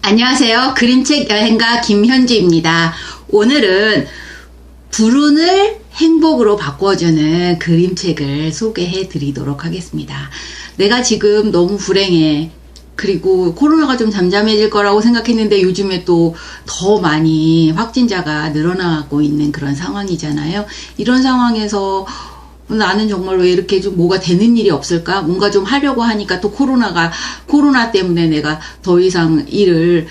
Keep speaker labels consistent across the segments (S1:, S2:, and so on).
S1: 안녕하세요. 그림책 여행가 김현주입니다. 오늘은 불운을 행복으로 바꿔주는 그림책을 소개해 드리도록 하겠습니다. 내가 지금 너무 불행해. 그리고 코로나가 좀 잠잠해질 거라고 생각했는데 요즘에 또 더 많이 확진자가 늘어나고 있는 그런 상황이잖아요. 이런 상황에서 나는 정말 왜 이렇게 좀 뭐가 되는 일이 없을까? 뭔가 좀 하려고 하니까 또 코로나 때문에 내가 더 이상 일을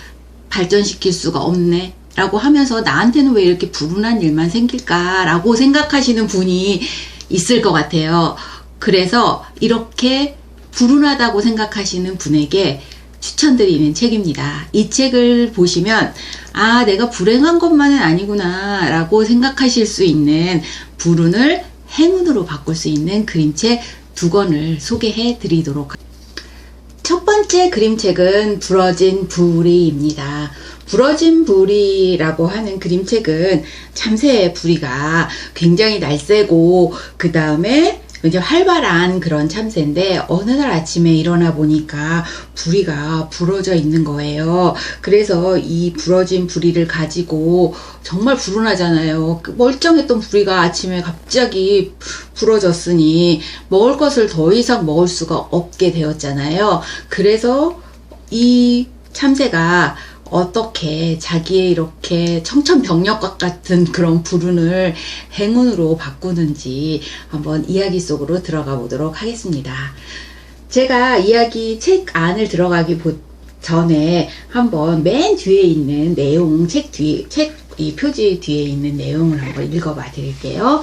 S1: 발전시킬 수가 없네. 라고 하면서 나한테는 왜 이렇게 불운한 일만 생길까? 라고 생각하시는 분이 있을 것 같아요. 그래서 이렇게 불운하다고 생각하시는 분에게 추천드리는 책입니다. 이 책을 보시면 아, 내가 불행한 것만은 아니구나 라고 생각하실 수 있는 불운을 행운으로 바꿀 수 있는 그림책 2권을 소개해 드리도록 하겠습니다. 첫 번째 그림책은 부러진 부리입니다. 부러진 부리라고 하는 그림책은 참새의 부리가 굉장히 날쌔고 그 다음에 이제 활발한 그런 참새인데 어느 날 아침에 일어나 보니까 부리가 부러져 있는 거예요. 그래서 이 부러진 부리를 가지고 정말 불운하잖아요. 멀쩡했던 부리가 아침에 갑자기 부러졌으니 먹을 것을 더 이상 먹을 수가 없게 되었잖아요. 그래서 이 참새가 어떻게 자기의 이렇게 청천벽력과 같은 그런 불운을 행운으로 바꾸는지 한번 이야기 속으로 들어가 보도록 하겠습니다. 제가 이야기 책 안을 들어가기 전에 한번 맨 뒤에 있는 내용, 이 표지 뒤에 있는 내용을 한번 읽어봐 드릴게요.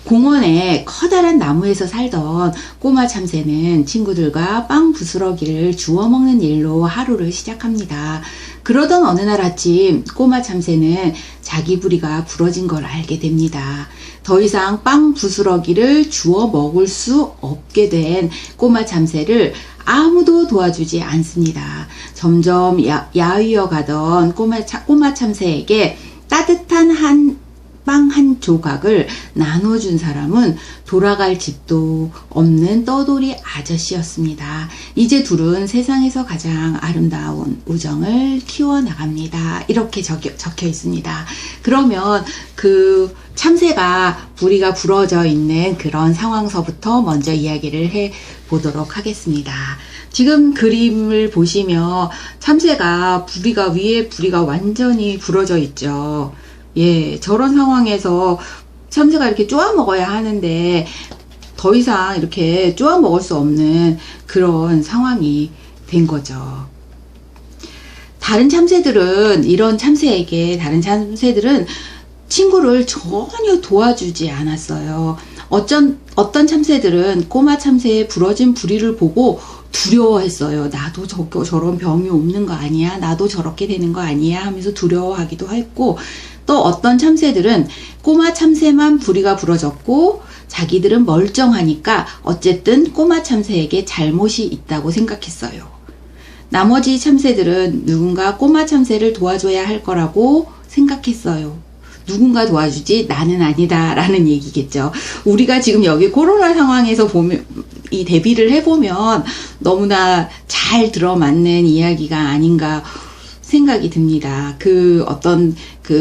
S1: 공원에 커다란 나무에서 살던 꼬마 참새는 친구들과 빵 부스러기를 주워 먹는 일로 하루를 시작합니다. 그러던 어느 날 아침 꼬마 참새는 자기 부리가 부러진 걸 알게 됩니다. 더 이상 빵 부스러기를 주워 먹을 수 없게 된 꼬마 참새를 아무도 도와주지 않습니다. 점점 야위어 가던 꼬마 참새에게 따뜻한 빵 한 조각을 나눠준 사람은 돌아갈 집도 없는 떠돌이 아저씨였습니다. 이제 둘은 세상에서 가장 아름다운 우정을 키워나갑니다. 이렇게 적혀 있습니다. 그러면 그 참새가 부리가 부러져 있는 그런 상황서부터 먼저 이야기를 해 보도록 하겠습니다. 지금 그림을 보시면 참새가 위에 부리가 완전히 부러져 있죠. 예, 저런 상황에서 참새가 이렇게 쪼아 먹어야 하는데 더 이상 이렇게 쪼아 먹을 수 없는 그런 상황이 된 거죠. 다른 참새들은 친구를 전혀 도와주지 않았어요. 어떤 참새들은 꼬마 참새의 부러진 부리를 보고 두려워했어요. 나도 저런 병이 없는 거 아니야? 나도 저렇게 되는 거 아니야? 하면서 두려워하기도 했고, 또 어떤 참새들은 꼬마 참새만 부리가 부러졌고 자기들은 멀쩡하니까 어쨌든 꼬마 참새에게 잘못이 있다고 생각했어요. 나머지 참새들은 누군가 꼬마 참새를 도와줘야 할 거라고 생각했어요. 누군가 도와주지 나는 아니다 라는 얘기겠죠. 우리가 지금 여기 코로나 상황에서 이 대비를 해보면 너무나 잘 들어맞는 이야기가 아닌가 생각이 듭니다. 그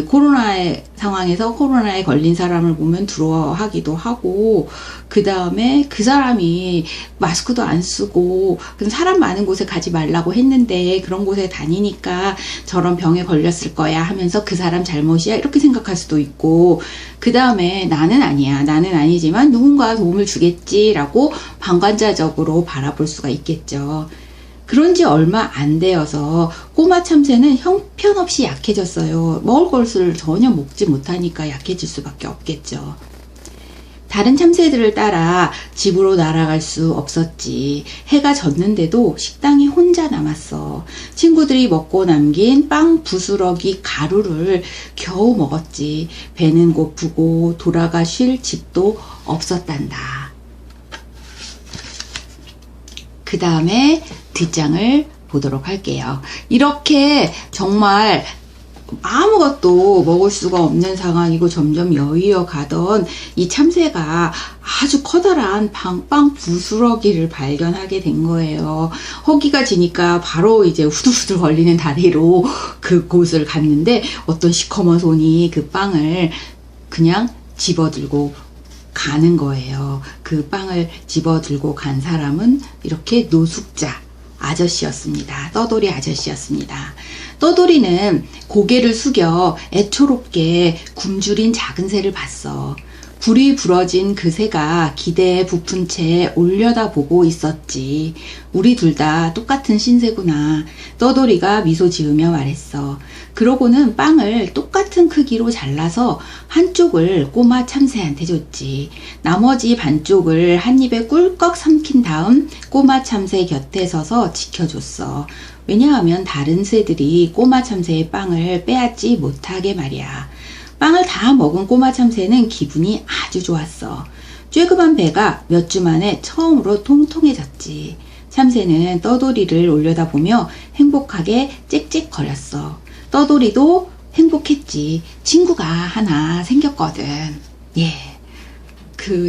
S1: 코로나의 상황에서 코로나에 걸린 사람을 보면 두려워하기도 하고, 그 다음에 그 사람이 마스크도 안 쓰고 사람 많은 곳에 가지 말라고 했는데 그런 곳에 다니니까 저런 병에 걸렸을 거야 하면서 그 사람 잘못이야 이렇게 생각할 수도 있고, 그 다음에 나는 아니지만 누군가 도움을 주겠지라고 방관자적으로 바라볼 수가 있겠죠. 그런 지 얼마 안 되어서 꼬마 참새는 형편없이 약해졌어요. 먹을 것을 전혀 먹지 못하니까 약해질 수밖에 없겠죠. 다른 참새들을 따라 집으로 날아갈 수 없었지. 해가 졌는데도 식당에 혼자 남았어. 친구들이 먹고 남긴 빵 부스러기 가루를 겨우 먹었지. 배는 고프고 돌아가 쉴 집도 없었단다. 그 다음에 뒷장을 보도록 할게요. 이렇게 정말 아무것도 먹을 수가 없는 상황이고 점점 여의어 가던 이 참새가 아주 커다란 빵 부스러기를 발견하게 된 거예요. 허기가 지니까 바로 이제 후들후들 걸리는 다리로 그곳을 갔는데 어떤 시커먼 손이 그 빵을 그냥 집어들고 가는 거예요. 그 빵을 집어들고 간 사람은 이렇게 노숙자 아저씨였습니다. 떠돌이 아저씨였습니다. 떠돌이는 고개를 숙여 애초롭게 굶주린 작은 새를 봤어. 불이 부러진 그 새가 기대에 부푼 채 올려다보고 있었지. 우리 둘 다 똑같은 신세구나. 떠돌이가 미소 지으며 말했어. 그러고는 빵을 똑같은 크기로 잘라서 한쪽을 꼬마 참새한테 줬지. 나머지 반쪽을 한 입에 꿀꺽 삼킨 다음 꼬마 참새 곁에 서서 지켜줬어. 왜냐하면 다른 새들이 꼬마 참새의 빵을 빼앗지 못하게 말이야. 빵을 다 먹은 꼬마 참새는 기분이 아주 좋았어. 쬐그만 배가 몇 주 만에 처음으로 통통해졌지. 참새는 떠돌이를 올려다보며 행복하게 짹짹거렸어. 떠돌이도 행복했지. 친구가 하나 생겼거든. 예.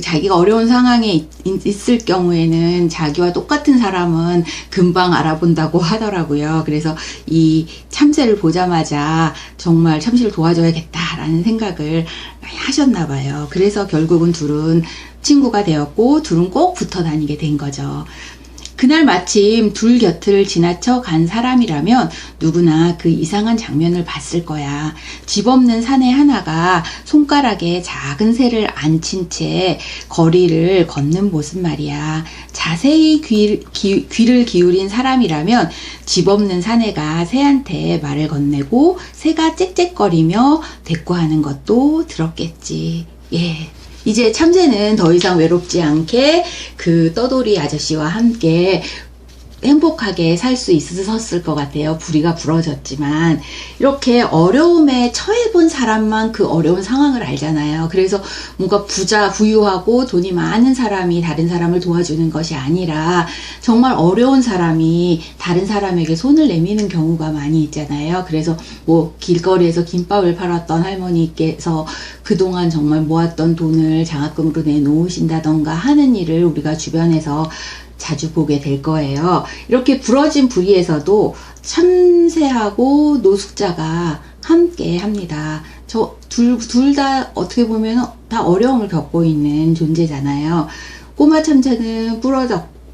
S1: 자기가 어려운 상황에 있을 경우에는 자기와 똑같은 사람은 금방 알아본다고 하더라고요. 그래서 이 참새를 보자마자 정말 참새를 도와줘야겠다라는 생각을 하셨나 봐요. 그래서 결국은 둘은 친구가 되었고 둘은 꼭 붙어 다니게 된 거죠. 그날 마침 둘 곁을 지나쳐 간 사람이라면 누구나 그 이상한 장면을 봤을 거야. 집 없는 사내 하나가 손가락에 작은 새를 앉힌 채 거리를 걷는 모습 말이야. 자세히 귀를 기울인 사람이라면 집 없는 사내가 새한테 말을 건네고 새가 짹짹거리며 대꾸하는 것도 들었겠지. 예. 이제 참새는 더 이상 외롭지 않게 그 떠돌이 아저씨와 함께 행복하게 살 수 있었을 것 같아요. 부리가 부러졌지만 이렇게 어려움에 처해본 사람만 그 어려운 상황을 알잖아요. 그래서 뭔가 부유하고 돈이 많은 사람이 다른 사람을 도와주는 것이 아니라 정말 어려운 사람이 다른 사람에게 손을 내미는 경우가 많이 있잖아요. 그래서 뭐 길거리에서 김밥을 팔았던 할머니께서 그동안 정말 모았던 돈을 장학금으로 내놓으신다던가 하는 일을 우리가 주변에서 자주 보게 될 거예요. 이렇게 부러진 부리에서도 참새하고 노숙자가 함께 합니다. 둘 다 어떻게 보면 다 어려움을 겪고 있는 존재잖아요. 꼬마 참새는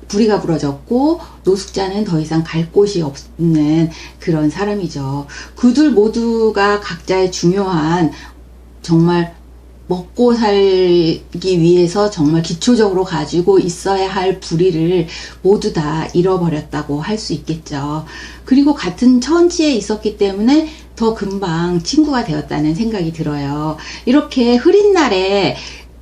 S1: 부리가 부러졌고 노숙자는 더 이상 갈 곳이 없는 그런 사람이죠. 그들 모두가 각자의 중요한 정말 먹고 살기 위해서 정말 기초적으로 가지고 있어야 할 부리를 모두 다 잃어버렸다고 할 수 있겠죠. 그리고 같은 처지에 있었기 때문에 더 금방 친구가 되었다는 생각이 들어요. 이렇게 흐린 날에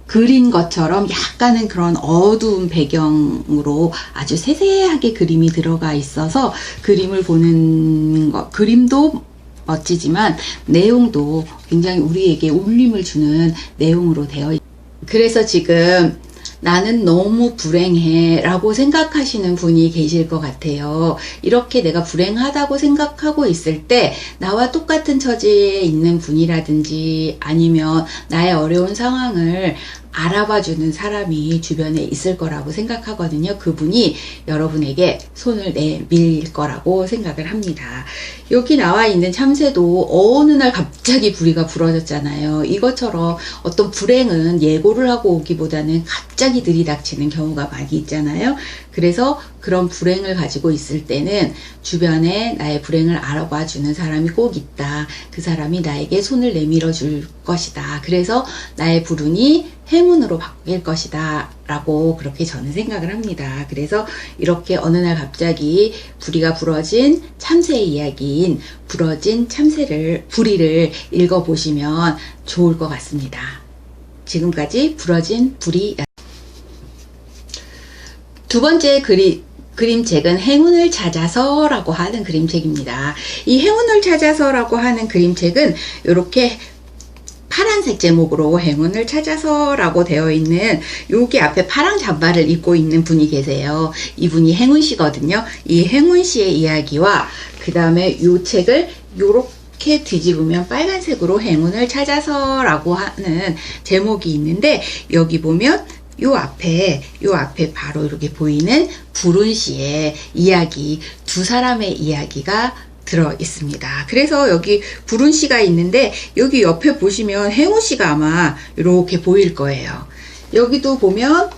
S1: 그린 것처럼 약간은 그런 어두운 배경으로 아주 세세하게 그림이 들어가 있어서 그림을 보는 것, 그림도 멋지지만 내용도 굉장히 우리에게 울림을 주는 내용으로 되어 있습니다. 그래서 지금 나는 너무 불행해 라고 생각하시는 분이 계실 것 같아요. 이렇게 내가 불행하다고 생각하고 있을 때 나와 똑같은 처지에 있는 분이라든지 아니면 나의 어려운 상황을 알아봐주는 사람이 주변에 있을 거라고 생각하거든요. 그분이 여러분에게 손을 내밀 거라고 생각을 합니다. 여기 나와 있는 참새도 어느 날 갑자기 부리가 부러졌잖아요. 이것처럼 어떤 불행은 예고를 하고 오기보다는 갑자기 들이닥치는 경우가 많이 있잖아요. 그래서 그런 불행을 가지고 있을 때는 주변에 나의 불행을 알아봐 주는 사람이 꼭 있다. 그 사람이 나에게 손을 내밀어 줄 것이다. 그래서 나의 불운이 행운으로 바뀔 것이다 라고 그렇게 저는 생각을 합니다. 그래서 이렇게 어느 날 갑자기 부리가 부러진 참새의 이야기인 부러진 부리를 읽어보시면 좋을 것 같습니다. 지금까지 부러진 부리. 두 번째 그림책은 행운을 찾아서라고 하는 그림책입니다. 이 행운을 찾아서라고 하는 그림책은 이렇게 파란색 제목으로 행운을 찾아서라고 되어 있는 여기 앞에 파란 잠바를 입고 있는 분이 계세요. 이분이 행운씨거든요. 이 행운씨의 이야기와 그 다음에 이 책을 이렇게 이렇게 뒤집으면 빨간색으로 행운을 찾아서라고 하는 제목이 있는데, 여기 보면 요 앞에 바로 이렇게 보이는 불운 씨의 이야기, 두 사람의 이야기가 들어 있습니다. 그래서 여기 불운 씨가 있는데, 여기 옆에 보시면 행운 씨가 아마 이렇게 보일 거예요. 여기도 보면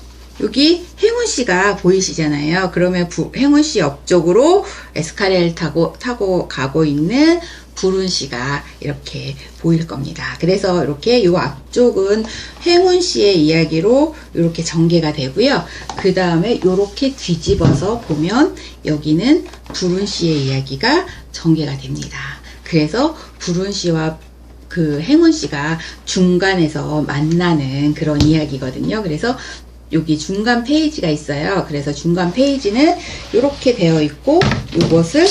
S1: 여기 행운 씨가 보이시잖아요. 그러면 행운 씨 옆쪽으로 에스카레이터를 타고 가고 있는 불운 씨가 이렇게 보일 겁니다. 그래서 이렇게 요 앞쪽은 행운 씨의 이야기로 이렇게 전개가 되고요. 그 다음에 이렇게 뒤집어서 보면 여기는 불운 씨의 이야기가 전개가 됩니다. 그래서 불운 씨와 그 행운 씨가 중간에서 만나는 그런 이야기거든요. 그래서 여기 중간 페이지가 있어요. 그래서 중간 페이지는 이렇게 되어 있고, 이것을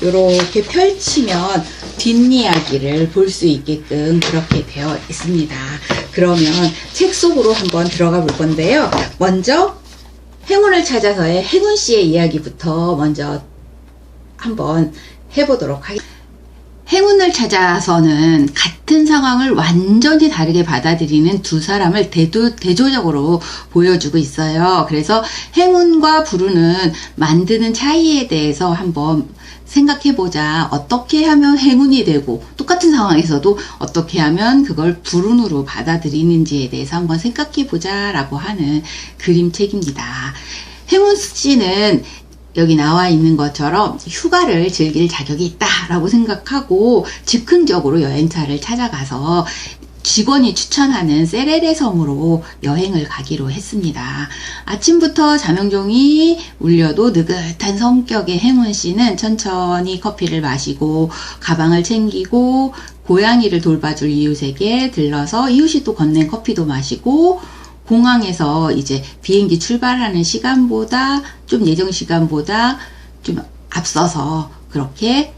S1: 이렇게 펼치면 뒷이야기를 볼 수 있게끔 그렇게 되어 있습니다. 그러면 책 속으로 한번 들어가 볼 건데요. 먼저 행운을 찾아서의 행운 씨의 이야기부터 먼저 한번 해보도록 하겠습니다. 행운을 찾아서는 같은 상황을 완전히 다르게 받아들이는 두 사람을 대조적으로 보여주고 있어요. 그래서 행운과 불운은 만드는 차이에 대해서 한번 생각해보자. 어떻게 하면 행운이 되고, 똑같은 상황에서도 어떻게 하면 그걸 불운으로 받아들이는지에 대해서 한번 생각해보자 라고 하는 그림책입니다. 행운 씨는 여기 나와 있는 것처럼 휴가를 즐길 자격이 있다라고 생각하고 즉흥적으로 여행차를 찾아가서 직원이 추천하는 세레레 섬으로 여행을 가기로 했습니다. 아침부터 자명종이 울려도 느긋한 성격의 행운 씨는 천천히 커피를 마시고 가방을 챙기고 고양이를 돌봐줄 이웃에게 들러서 이웃이 또 건넨 커피도 마시고, 공항에서 이제 비행기 출발하는 시간보다 좀 예정 시간보다 좀 앞서서 그렇게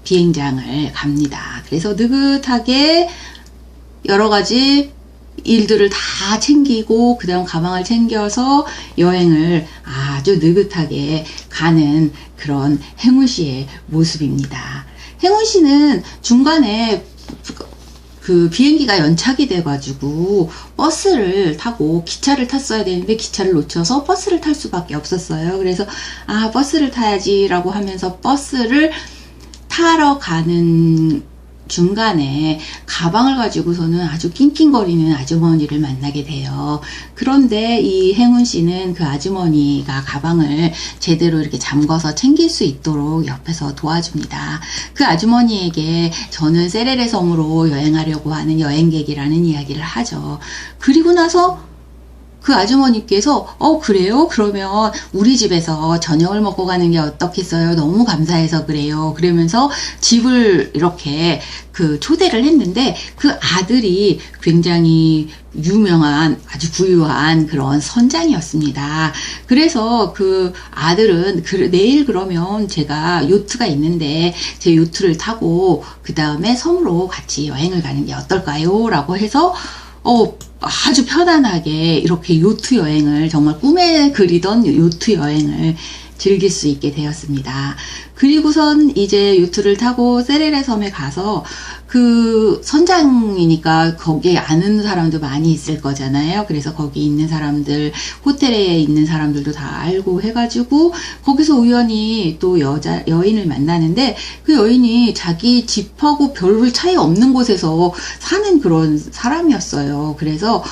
S1: 비행장을 갑니다. 그래서 느긋하게 여러 가지 일들을 다 챙기고 그다음 가방을 챙겨서 여행을 아주 느긋하게 가는 그런 행운 씨의 모습입니다. 행운 씨는 중간에 그 비행기가 연착이 돼가지고 버스를 타고 기차를 탔어야 되는데 기차를 놓쳐서 버스를 탈 수밖에 없었어요. 그래서 버스를 타야지라고 하면서 버스를 타러 가는 중간에 가방을 가지고서는 아주 낑낑거리는 아주머니를 만나게 돼요. 그런데 이 행운 씨는 그 아주머니가 가방을 제대로 이렇게 잠궈서 챙길 수 있도록 옆에서 도와줍니다. 그 아주머니에게 저는 세레레 섬으로 여행하려고 하는 여행객이라는 이야기를 하죠. 그리고 나서 그 아주머니께서 그래요? 그러면 우리 집에서 저녁을 먹고 가는 게 어떻겠어요? 너무 감사해서 그래요. 그러면서 집을 이렇게 그 초대를 했는데, 그 아들이 굉장히 유명한 아주 부유한 그런 선장이었습니다. 그래서 그 아들은 내일 그러면 제가 요트가 있는데 제 요트를 타고 그 다음에 섬으로 같이 여행을 가는 게 어떨까요? 라고 해서 아주 편안하게 이렇게 요트 여행을, 정말 꿈에 그리던 요트 여행을 즐길 수 있게 되었습니다. 그리고선 이제 요트를 타고 세레레 섬에 가서 그 선장이니까 거기에 아는 사람도 많이 있을 거잖아요. 그래서 거기 있는 사람들, 호텔에 있는 사람들도 다 알고 해가지고 거기서 우연히 또 여인을 만나는데, 그 여인이 자기 집하고 별 차이 없는 곳에서 사는 그런 사람이었어요. 그래서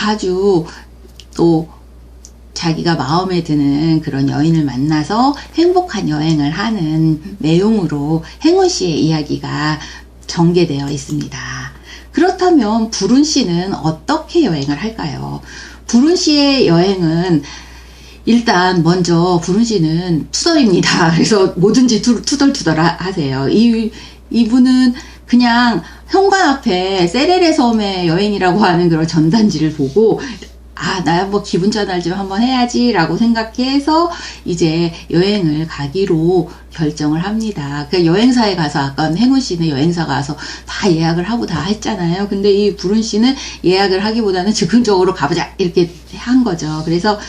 S1: 아주 또 자기가 마음에 드는 그런 여인을 만나서 행복한 여행을 하는 내용으로 행운 씨의 이야기가 전개되어 있습니다. 그렇다면 불운 씨는 어떻게 여행을 할까요? 불운 씨의 여행은 일단 먼저 불운 씨는 투덜입니다. 그래서 뭐든지 투덜투덜 하세요. 이분은 그냥 현관 앞에 세레레 섬의 여행이라고 하는 그런 전단지를 보고 나 뭐 기분 전환 좀 한번 해야지 라고 생각해서 이제 여행을 가기로 결정을 합니다. 그 여행사에 가서, 아까 행운 씨는 여행사 가서 다 예약을 하고 다 했잖아요. 근데 이 불운 씨는 예약을 하기보다는 즉흥적으로 가보자 이렇게 한 거죠. 그래서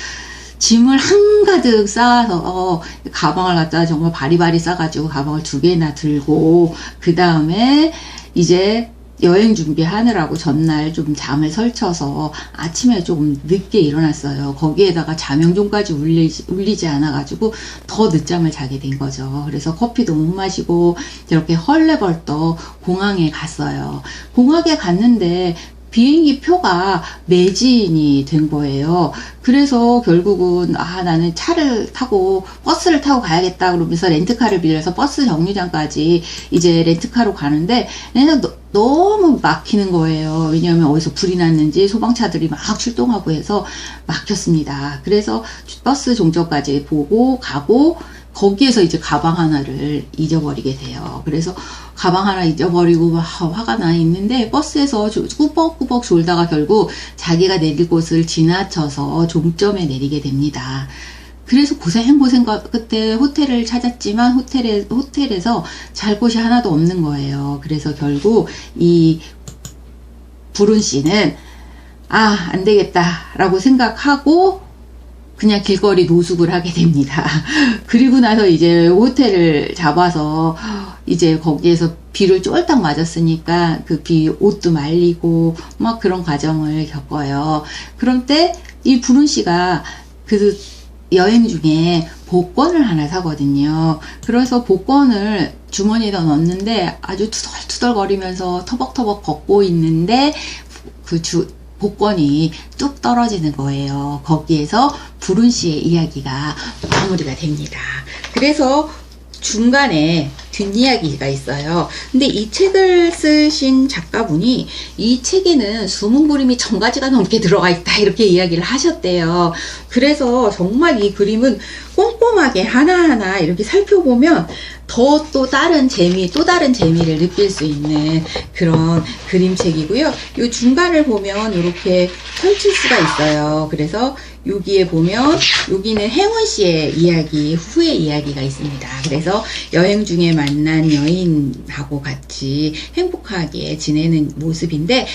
S1: 짐을 한가득 쌓아서 가방을 갖다 정말 바리바리 싸가지고 가방을 2개나 들고 그 다음에 이제 여행 준비하느라고 전날 좀 잠을 설쳐서 아침에 조금 늦게 일어났어요. 거기에다가 자명종까지 울리지 않아가지고 더 늦잠을 자게 된 거죠. 그래서 커피도 못 마시고 이렇게 헐레벌떡 공항에 갔어요. 공항에 갔는데 비행기 표가 매진이 된 거예요. 그래서 결국은 나는 차를 타고 버스를 타고 가야겠다 그러면서 렌트카를 빌려서 버스 정류장까지 이제 렌트카로 가는데 내가 너무 막히는 거예요. 왜냐하면 어디서 불이 났는지 소방차들이 막 출동하고 해서 막혔습니다. 그래서 버스 종점까지 보고 가고 거기에서 이제 가방 하나를 잊어버리게 돼요. 그래서 가방 하나 잊어버리고 막 화가 나 있는데 버스에서 꾸벅꾸벅 졸다가 결국 자기가 내릴 곳을 지나쳐서 종점에 내리게 됩니다. 그래서 고생 끝에 호텔을 찾았지만 호텔에서 잘 곳이 하나도 없는 거예요. 그래서 결국 이 불운 씨는 안 되겠다 라고 생각하고 그냥 길거리 노숙을 하게 됩니다. 그리고 나서 이제 호텔을 잡아서 이제 거기에서 비를 쫄딱 맞았으니까 그 비 옷도 말리고 막 그런 과정을 겪어요. 그럴 때 이 불운 씨가 그 여행 중에 복권을 하나 사거든요. 그래서 복권을 주머니에다 넣었는데 아주 투덜투덜 거리면서 터벅터벅 걷고 있는데 복권이 뚝 떨어지는 거예요. 거기에서 불운 씨의 이야기가 마무리가 됩니다. 그래서 중간에 뒷이야기가 있어요. 근데 이 책을 쓰신 작가분이 이 책에는 숨은 그림이 1000가지가 넘게 들어가 있다 이렇게 이야기를 하셨대요. 그래서 정말 이 그림은 꼼꼼하게 하나하나 이렇게 살펴보면 또 다른 재미를 느낄 수 있는 그런 그림책이고요. 이 중간을 보면 이렇게 펼칠 수가 있어요. 그래서 여기에 보면 여기는 행운 씨의 이야기, 후의 이야기가 있습니다. 그래서 여행 중에 만난 여인하고 같이 행복하게 지내는 모습인데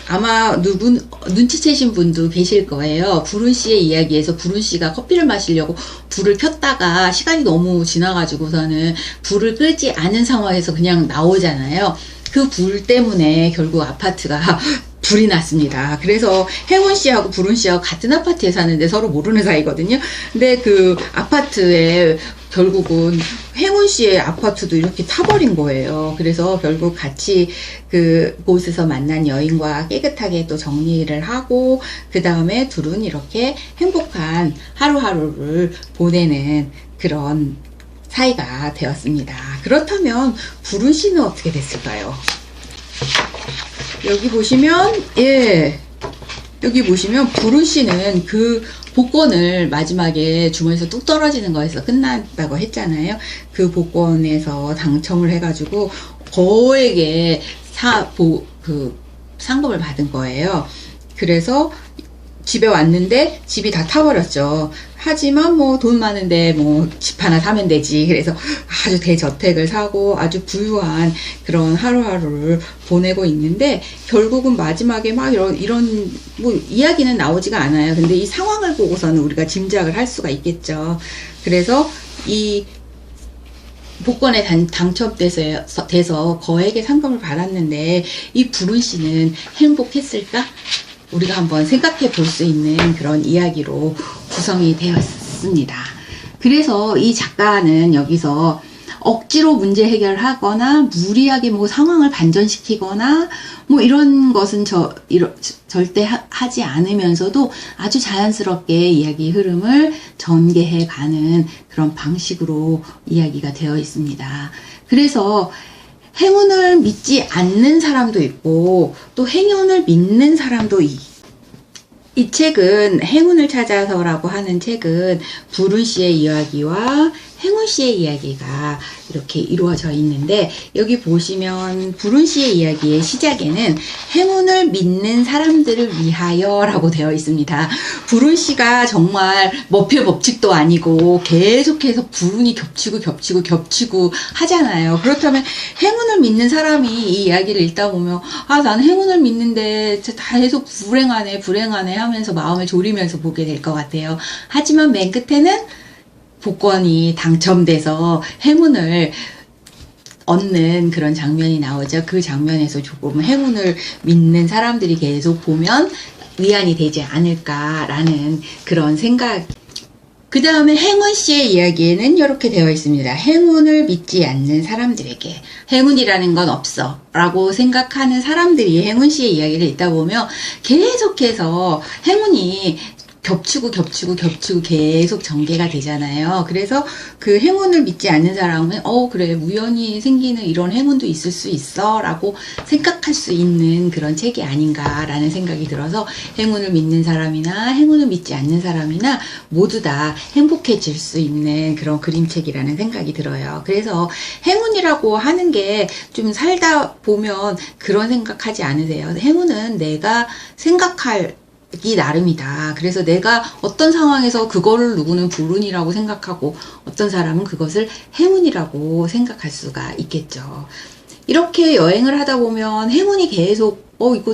S1: 아마 눈치채신 분도 계실 거예요. 불운 씨의 이야기에서 불운 씨가 커피를 마시려고 불을 켰다가 시간이 너무 지나가지고서는 불을 끄지 않은 상황에서 그냥 나오잖아요. 그 불 때문에 결국 아파트가 불이 났습니다. 그래서 행운 씨하고 불운 씨하고 같은 아파트에 사는데 서로 모르는 사이거든요. 근데 그 아파트에 결국은 행운 씨의 아파트도 이렇게 타버린 거예요. 그래서 결국 같이 그곳에서 만난 여인과 깨끗하게 또 정리를 하고 그 다음에 둘은 이렇게 행복한 하루하루를 보내는 그런 사이가 되었습니다. 그렇다면 불운 씨는 어떻게 됐을까요? 여기 보시면 여기 보시면 불운 씨는 그 복권을 마지막에 주머니에서 뚝 떨어지는 거에서 끝났다고 했잖아요. 그 복권에서 당첨을 해가지고 거액의 상금을 받은 거예요. 그래서 집에 왔는데 집이 다 타버렸죠. 하지만 뭐 돈 많은데 뭐 집 하나 사면 되지. 그래서 아주 대저택을 사고 아주 부유한 그런 하루하루를 보내고 있는데 결국은 마지막에 막 이런 뭐 이야기는 나오지가 않아요. 근데 이 상황을 보고서는 우리가 짐작을 할 수가 있겠죠. 그래서 이 복권에 당첨돼서 거액의 상금을 받았는데 이 불운 씨는 행복했을까? 우리가 한번 생각해 볼 수 있는 그런 이야기로 구성이 되었습니다. 그래서 이 작가는 여기서 억지로 문제 해결하거나 무리하게 뭐 상황을 반전시키거나 뭐 이런 것은 절대 하지 않으면서도 아주 자연스럽게 이야기 흐름을 전개해 가는 그런 방식으로 이야기가 되어 있습니다. 그래서 행운을 믿지 않는 사람도 있고 또 행운을 믿는 사람도 이 책은 행운을 찾아서라고 하는 책은 불운 씨의 이야기와 행운 씨의 이야기가 이렇게 이루어져 있는데, 여기 보시면 불운 씨의 이야기의 시작에는 행운을 믿는 사람들을 위하여 라고 되어 있습니다. 불운 씨가 정말 머피의 법칙도 아니고 계속해서 불운이 겹치고 하잖아요. 그렇다면 행운을 믿는 사람이 이 이야기를 읽다 보면, 아, 나는 행운을 믿는데 다 계속 불행하네 하면서 마음을 졸이면서 보게 될 것 같아요. 하지만 맨 끝에는 복권이 당첨돼서 행운을 얻는 그런 장면이 나오죠. 그 장면에서 조금 행운을 믿는 사람들이 계속 보면 위안이 되지 않을까라는 그런 생각. 그 다음에 행운 씨의 이야기에는 이렇게 되어 있습니다. 행운을 믿지 않는 사람들에게 행운이라는 건 없어 라고 생각하는 사람들이 행운 씨의 이야기를 읽다 보면 계속해서 행운이 겹치고 계속 전개가 되잖아요. 그래서 그 행운을 믿지 않는 사람은 그래, 우연히 생기는 이런 행운도 있을 수 있어 라고 생각할 수 있는 그런 책이 아닌가라는 생각이 들어서 행운을 믿는 사람이나 행운을 믿지 않는 사람이나 모두 다 행복해질 수 있는 그런 그림책이라는 생각이 들어요. 그래서 행운이라고 하는 게 좀 살다 보면 그런 생각하지 않으세요? 행운은 내가 생각할 이 나름이다. 그래서 내가 어떤 상황에서 그거를 누구는 불운이라고 생각하고 어떤 사람은 그것을 행운이라고 생각할 수가 있겠죠. 이렇게 여행을 하다 보면 행운이 계속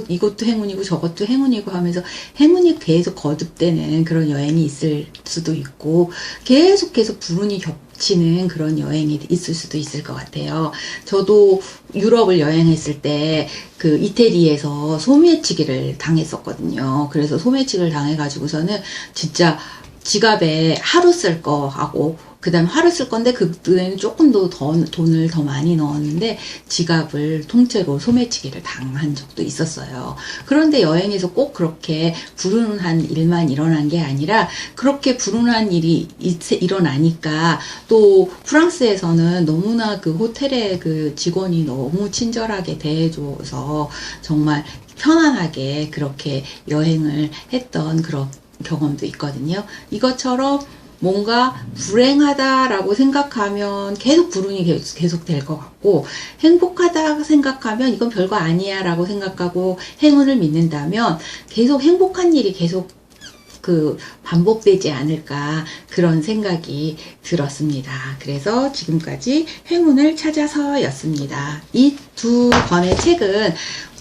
S1: 이것도 행운이고 저것도 행운이고 하면서 행운이 계속 거듭되는 그런 여행이 있을 수도 있고, 계속 불운이 겹치는 그런 여행이 있을 수도 있을 것 같아요. 저도 유럽을 여행했을 때 그 이태리에서 소매치기를 당했었거든요. 그래서 소매치기를 당해가지고서는 진짜 지갑에 하루 쓸 거 하고, 그 다음에 하루 쓸 건데 그때는 조금 더 돈을 더 많이 넣었는데 지갑을 통째로 소매치기를 당한 적도 있었어요. 그런데 여행에서 꼭 그렇게 불운한 일만 일어난 게 아니라, 그렇게 불운한 일이 일어나니까 또 프랑스에서는 너무나 그 호텔의 그 직원이 너무 친절하게 대해줘서 정말 편안하게 그렇게 여행을 했던 그런 경험도 있거든요. 이것처럼 뭔가 불행하다라고 생각하면 계속 불운이 계속 될 것 같고, 행복하다 생각하면 이건 별거 아니야 라고 생각하고 행운을 믿는다면 계속 행복한 일이 계속 그 반복되지 않을까, 그런 생각이 들었습니다. 그래서 지금까지 행운을 찾아서 였습니다. 이 두 권의 책은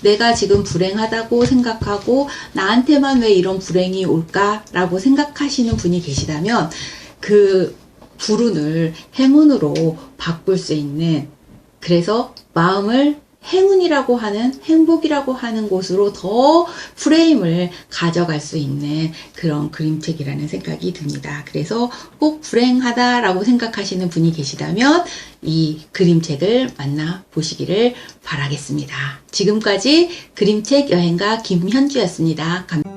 S1: 내가 지금 불행하다고 생각하고 나한테만 왜 이런 불행이 올까라고 생각하시는 분이 계시다면 그 불운을 행운으로 바꿀 수 있는, 그래서 마음을 행운이라고 하는, 행복이라고 하는 곳으로 더 프레임을 가져갈 수 있는 그런 그림책이라는 생각이 듭니다. 그래서 꼭 불행하다라고 생각하시는 분이 계시다면 이 그림책을 만나보시기를 바라겠습니다. 지금까지 그림책 여행가 김현주였습니다. 감사합니다.